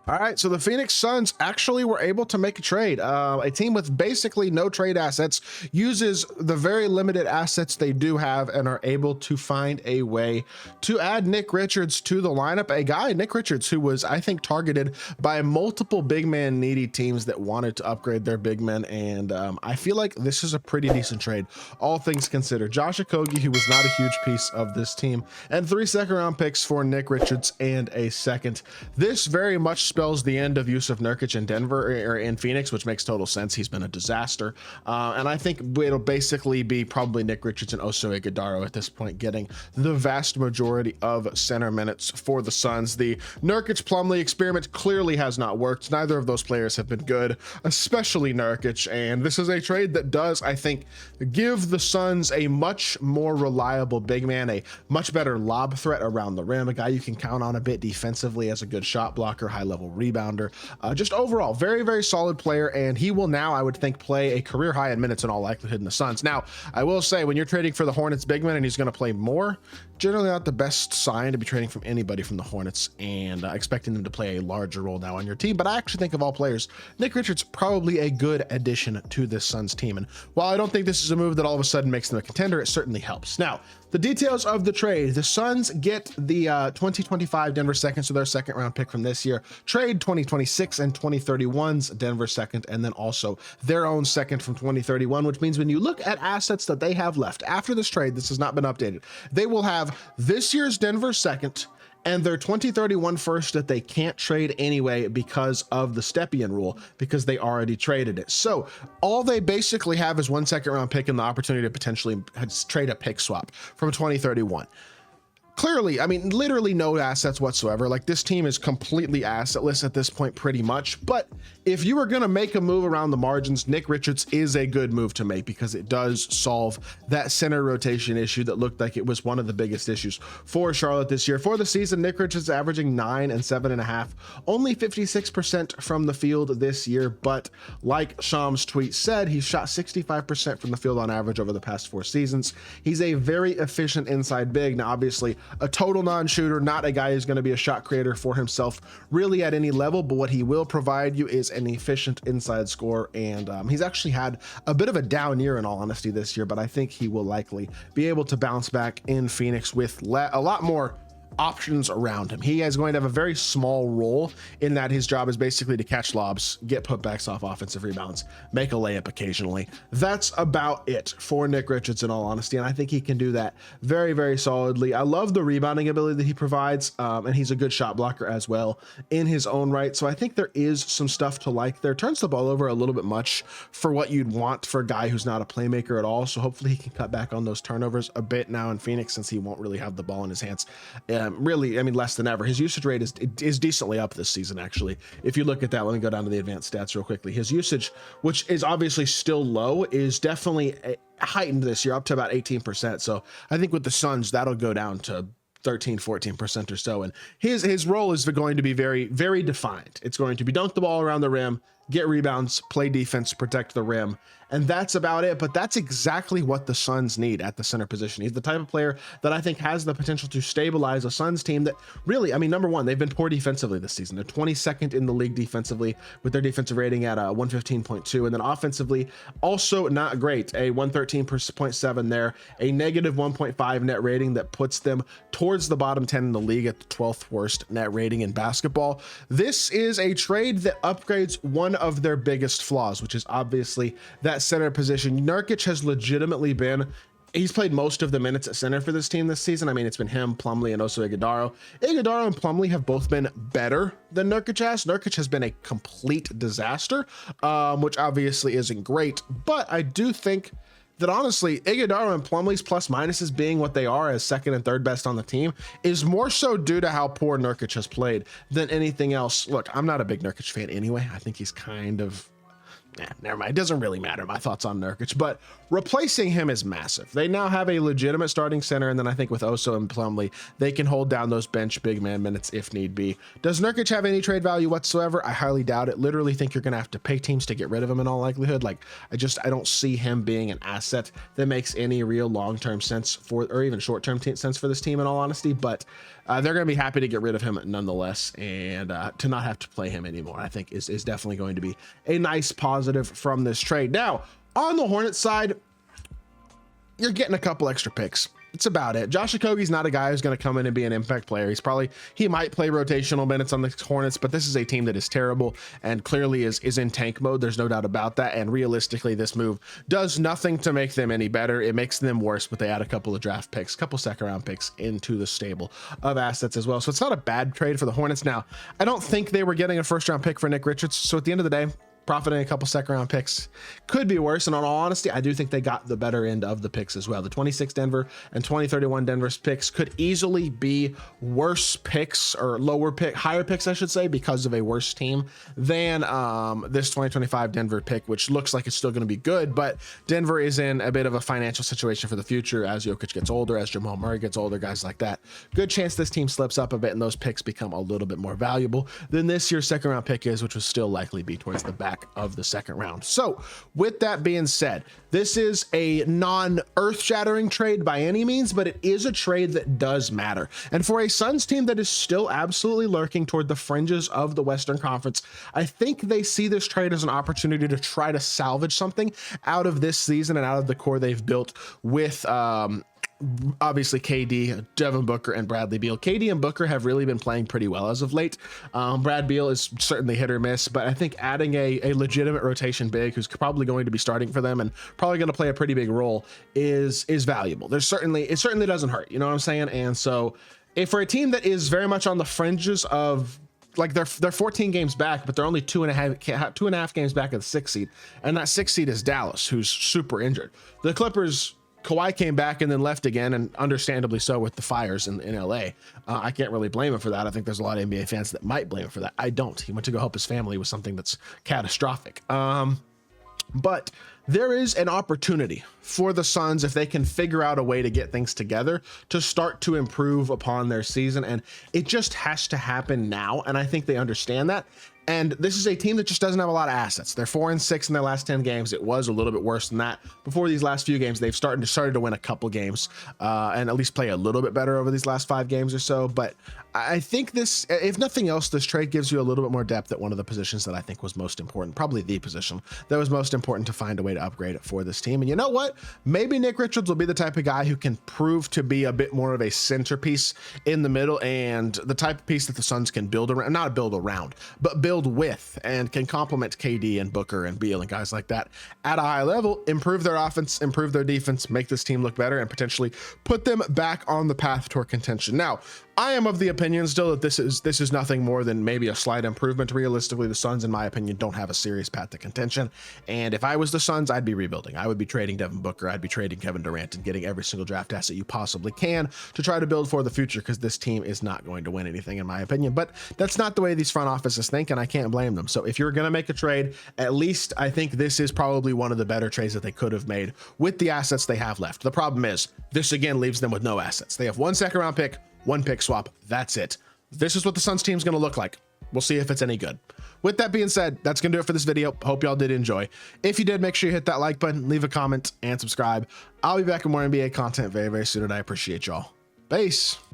All right, so the Phoenix Suns actually were able to make a trade. A team with basically no trade assets uses the very limited assets they do have and are able to find a way to add Nick Richards to the lineup. A guy, Nick Richards, who was, I think, targeted by multiple big man needy teams that wanted to upgrade their big men. And I feel like this is a pretty decent trade, all things considered. Josh Okogie, who was not a huge piece of this team, and 3 second-round picks for Nick Richards and a second. This very much spells the end of Jusuf Nurkic in Denver or in Phoenix, which makes total sense. He's been a disaster. And I think it'll basically be probably Nick Richards and Oso Ighodaro at this point getting the vast majority of center minutes for the Suns. The Nurkic Plumlee experiment clearly has not worked. Neither of those players have been good, especially Nurkic. And this is a trade that does, I think, give the Suns a much more reliable big man, a much better lob threat around the rim, a guy you can count on a bit defensively as a good shot blocker, high level rebounder. Just overall, very, very solid player. And he will now, I would think, play a career high in minutes in all likelihood in the Suns. Now, I will say, when you're trading for the Hornets big man and he's going to play more, generally not the best sign to be trading from anybody from the Hornets and expecting them to play a larger role now on your team. But I actually think of all players, Nick Richards probably a good addition to this Suns team. And while I don't think this is a move that all of a sudden makes them a contender, it certainly helps. Now, the details of the trade: the Suns get the 2025 Denver second, so their second round pick from this year, trade 2026 and 2031's Denver second, and then also their own second from 2031, which means when you look at assets that they have left after this trade, this has not been updated, they will have this year's Denver second and their 2031 first that they can't trade anyway because of the Stepien rule, because they already traded it. So all they basically have is 1 second round pick and the opportunity to potentially trade a pick swap from 2031. Clearly, I mean, literally no assets whatsoever. Like, this team is completely assetless at this point, pretty much. But if you were going to make a move around the margins, Nick Richards is a good move to make because it does solve that center rotation issue that looked like it was one of the biggest issues for Charlotte this year. For the season, Nick Richards is averaging 9 and 7.5, only 56% from the field this year. But like Shams' tweet said, he shot 65% from the field on average over the past 4 seasons. He's a very efficient inside big. Now, obviously, a total non-shooter, not a guy who's going to be a shot creator for himself really at any level, but what he will provide you is an efficient inside score. And he's actually had a bit of a down year in all honesty this year, but I think he will likely be able to bounce back in Phoenix with a lot more options around him. He is going to have a very small role in that his job is basically to catch lobs, get putbacks off offensive rebounds, make a layup occasionally. That's about it for Nick Richards in all honesty, and I think he can do that very, very solidly. I love the rebounding ability that he provides, and he's a good shot blocker as well in his own right. So I think there is some stuff to like there. Turns the ball over a little bit much for what you'd want for a guy who's not a playmaker at all. So hopefully he can cut back on those turnovers a bit now in Phoenix, since he won't really have the ball in his hands. Really, I mean, less than ever. His usage rate is decently up this season, actually. If you look at that, let me go down to the advanced stats real quickly. His usage, which is obviously still low, is definitely heightened this year, up to about 18%. So I think with the Suns, that'll go down to 13-14% or so, and his role is going to be very, very defined. It's going to be dunk the ball around the rim, get rebounds, play defense, protect the rim, and that's about it. But that's exactly what the Suns need at the center position. He's the type of player that I think has the potential to stabilize a Suns team that really, I mean, number one, they've been poor defensively this season. They're 22nd in the league defensively with their defensive rating at 115.2, and then offensively also not great, a 113.7 there, a negative 1.5 net rating that puts them towards the bottom 10 in the league at the 12th worst net rating in basketball. This is a trade that upgrades one of their biggest flaws, which is obviously that center position. Nurkic has legitimately been, he's played most of the minutes at center for this team this season. I mean, it's been him, Plumlee, and Oso Ighodaro. Ighodaro and Plumlee have both been better than Nurkic has. Nurkic has been a complete disaster, which obviously isn't great, but I do think that honestly, Ighodaro and Plumlee's plus minuses being what they are as second and third best on the team is more so due to how poor Nurkic has played than anything else. Look, I'm not a big Nurkic fan anyway. I think he's kind of Never mind. It doesn't really matter, my thoughts on Nurkic, but replacing him is massive. They now have a legitimate starting center, and then I think with Oso and Plumlee, they can hold down those bench big man minutes if need be. Does Nurkic have any trade value whatsoever? I highly doubt it. Literally think you're going to have to pay teams to get rid of him in all likelihood. Like, I don't see him being an asset that makes any real long-term sense for, or even short-term sense for this team in all honesty, but they're going to be happy to get rid of him nonetheless, and to not have to play him anymore, I think is definitely going to be a nice positive from this trade. Now, on the Hornets side, you're getting a couple extra picks. It's about it. Josh Okogie's not a guy who's going to come in and be an impact player. He might play rotational minutes on the Hornets, but this is a team that is terrible and clearly is in tank mode. There's no doubt about that. And realistically, this move does nothing to make them any better. It makes them worse, but they add a couple of draft picks, a couple second round picks into the stable of assets as well. So it's not a bad trade for the Hornets. Now, I don't think they were getting a first round pick for Nick Richards. So at the end of the day, profiting a couple second round picks could be worse. And in all honesty, I do think they got the better end of the picks as well. The 26 Denver and 2031 Denver's picks could easily be worse picks, or higher picks, I should say, because of a worse team than this 2025 Denver pick, which looks like it's still going to be good. But Denver is in a bit of a financial situation for the future as Jokic gets older, as Jamal Murray gets older, guys like that. Good chance this team slips up a bit and those picks become a little bit more valuable than this year's second round pick is, which will still likely be towards the back of the second round. So with that being said, this is a non-earth shattering trade by any means, but it is a trade that does matter. And for a Suns team that is still absolutely lurking toward the fringes of the Western Conference, I think they see this trade as an opportunity to try to salvage something out of this season and out of the core they've built with obviously KD, Devin Booker, and Bradley Beal. KD and Booker have really been playing pretty well as of late. Brad Beal is certainly hit or miss, but I think adding a legitimate rotation big who's probably going to be starting for them and probably going to play a pretty big role is valuable. It certainly doesn't hurt, you know what I'm saying? And so if for a team that is very much on the fringes of, like, they're 14 games back, but they're only two and a half games back of the 6th seed, and that 6th seed is Dallas, who's super injured. The Clippers, Kawhi came back and then left again, and understandably so with the fires in LA. I can't really blame him for that. I think there's a lot of NBA fans that might blame him for that. I don't. He went to go help his family with something that's catastrophic. But there is an opportunity for the Suns, if they can figure out a way to get things together, to start to improve upon their season. And it just has to happen now. And I think they understand that. And this is a team that just doesn't have a lot of assets. They're 4-6 in their last 10 games. It was a little bit worse than that before these last few games. They've started to win a couple games and at least play a little bit better over these last 5 games or so. But I think this, if nothing else, this trade gives you a little bit more depth at one of the positions that I think was most important, probably the position that was most important to find a way to upgrade it for this team. And you know what? Maybe Nick Richards will be the type of guy who can prove to be a bit more of a centerpiece in the middle, and the type of piece that the Suns can build around, not build around, but build with, and can complement KD and Booker and Beal and guys like that at a high level, improve their offense, improve their defense, make this team look better, and potentially put them back on the path toward contention. Now, I am of the opinion still that this is nothing more than maybe a slight improvement. Realistically, the Suns, in my opinion, don't have a serious path to contention. And if I was the Suns, I'd be rebuilding. I would be trading Devin Booker. I'd be trading Kevin Durant and getting every single draft asset you possibly can to try to build for the future, because this team is not going to win anything, in my opinion. But that's not the way these front offices think, and I can't blame them. So if you're going to make a trade, at least I think this is probably one of the better trades that they could have made with the assets they have left. The problem is this again leaves them with no assets. They have 1 second round pick, 1 pick swap. That's it. This is what the Suns team is going to look like. We'll see if it's any good. With that being said, that's going to do it for this video. Hope y'all did enjoy. If you did, make sure you hit that like button, leave a comment, and subscribe. I'll be back with more NBA content very, very soon, and I appreciate y'all. Peace.